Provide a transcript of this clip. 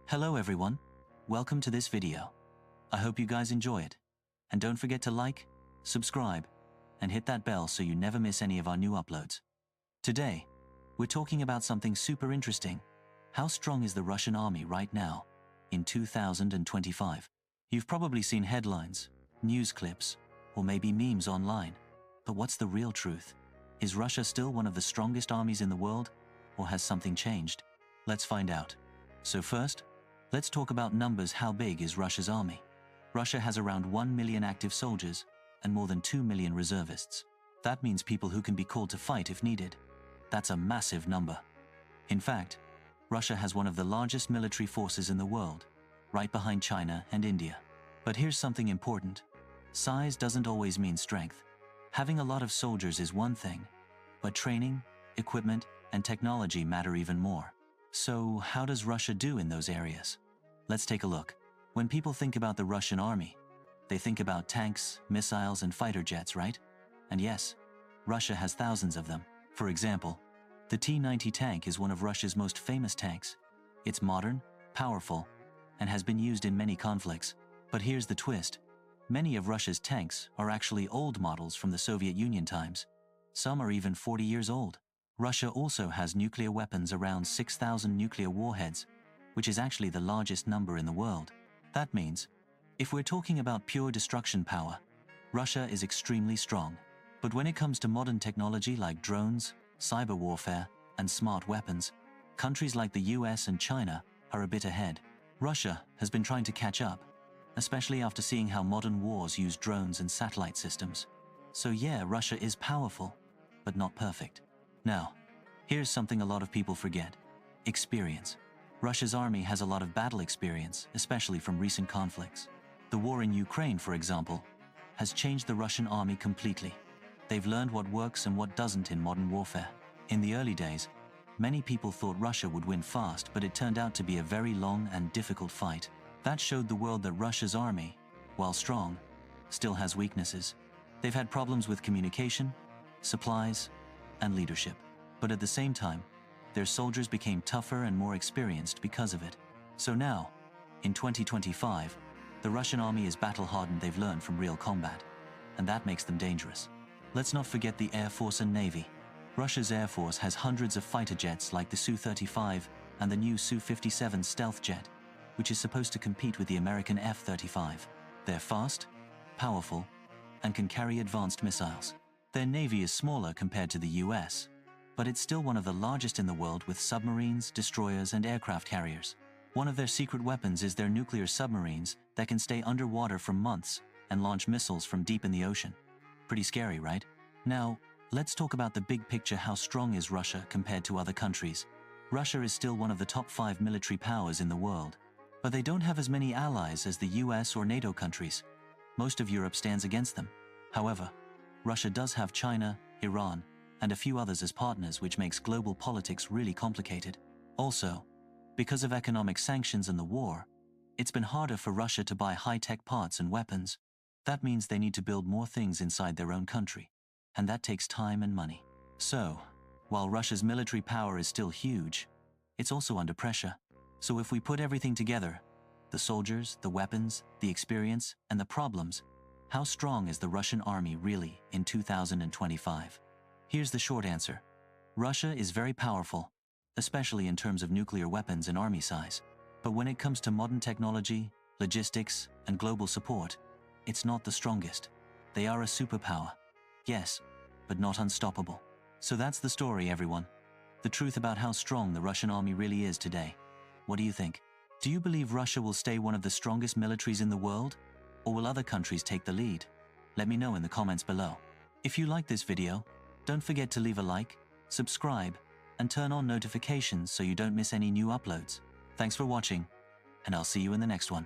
Hello everyone, welcome to this video. I hope you guys enjoy it. And don't forget to like, subscribe, and hit that bell so you never miss any of our new uploads. Today, we're talking about something super interesting. How strong is the Russian army right now, in 2025? You've probably seen headlines, news clips, or maybe memes online. But what's the real truth? Is Russia still one of the strongest armies in the world, or has something changed? Let's find out. So first, let's talk about numbers. How big is Russia's army? Russia has around 1 million active soldiers and more than 2 million reservists. That means people who can be called to fight if needed. That's a massive number. In fact, Russia has one of the largest military forces in the world, right behind China and India. But here's something important. Size doesn't always mean strength. Having a lot of soldiers is one thing, but training, equipment, and technology matter even more. So how does Russia do in those areas? Let's take a look. When people think about the Russian army, they think about tanks, missiles, and fighter jets, right? And yes, Russia has thousands of them. For example, the T-90 tank is one of Russia's most famous tanks. It's modern, powerful, and has been used in many conflicts. But here's the twist. Many of Russia's tanks are actually old models from the Soviet Union times. Some are even 40 years old. Russia also has nuclear weapons, around 6,000 nuclear warheads, which is actually the largest number in the world. That means, if we're talking about pure destruction power, Russia is extremely strong. But when it comes to modern technology like drones, cyber warfare, and smart weapons, countries like the US and China are a bit ahead. Russia has been trying to catch up, especially after seeing how modern wars use drones and satellite systems. So yeah, Russia is powerful, but not perfect. Now, here's something a lot of people forget. Experience. Russia's army has a lot of battle experience, especially from recent conflicts. The war in Ukraine, for example, has changed the Russian army completely. They've learned what works and what doesn't in modern warfare. In the early days, many people thought Russia would win fast, but it turned out to be a very long and difficult fight. That showed the world that Russia's army, while strong, still has weaknesses. They've had problems with communication, supplies, and leadership. But at the same time, their soldiers became tougher and more experienced because of it. So now, in 2025, the Russian army is battle-hardened. They've learned from real combat, and that makes them dangerous. Let's not forget the Air Force and Navy. Russia's Air Force has hundreds of fighter jets like the Su-35 and the new Su-57 stealth jet, which is supposed to compete with the American F-35. They're fast, powerful, and can carry advanced missiles. Their navy is smaller compared to the US, but it's still one of the largest in the world with submarines, destroyers, and aircraft carriers. One of their secret weapons is their nuclear submarines that can stay underwater for months and launch missiles from deep in the ocean. Pretty scary, right? Now, let's talk about the big picture. How strong is Russia compared to other countries? Russia is still one of the top 5 military powers in the world, but they don't have as many allies as the US or NATO countries. Most of Europe stands against them. However, Russia does have China, Iran, and a few others as partners, which makes global politics really complicated. Also, because of economic sanctions and the war, it's been harder for Russia to buy high-tech parts and weapons. That means they need to build more things inside their own country, and that takes time and money. So, while Russia's military power is still huge, it's also under pressure. So if we put everything together, the soldiers, the weapons, the experience, and the problems, how strong is the Russian army really in 2025? Here's the short answer. Russia is very powerful, especially in terms of nuclear weapons and army size. But when it comes to modern technology, logistics, and global support, it's not the strongest. They are a superpower, yes, but not unstoppable. So that's the story, everyone. The truth about how strong the Russian army really is today. What do you think? Do you believe Russia will stay one of the strongest militaries in the world? Or will other countries take the lead? Let me know in the comments below. If you like this video, don't forget to leave a like, subscribe, and turn on notifications so you don't miss any new uploads. Thanks for watching, and I'll see you in the next one.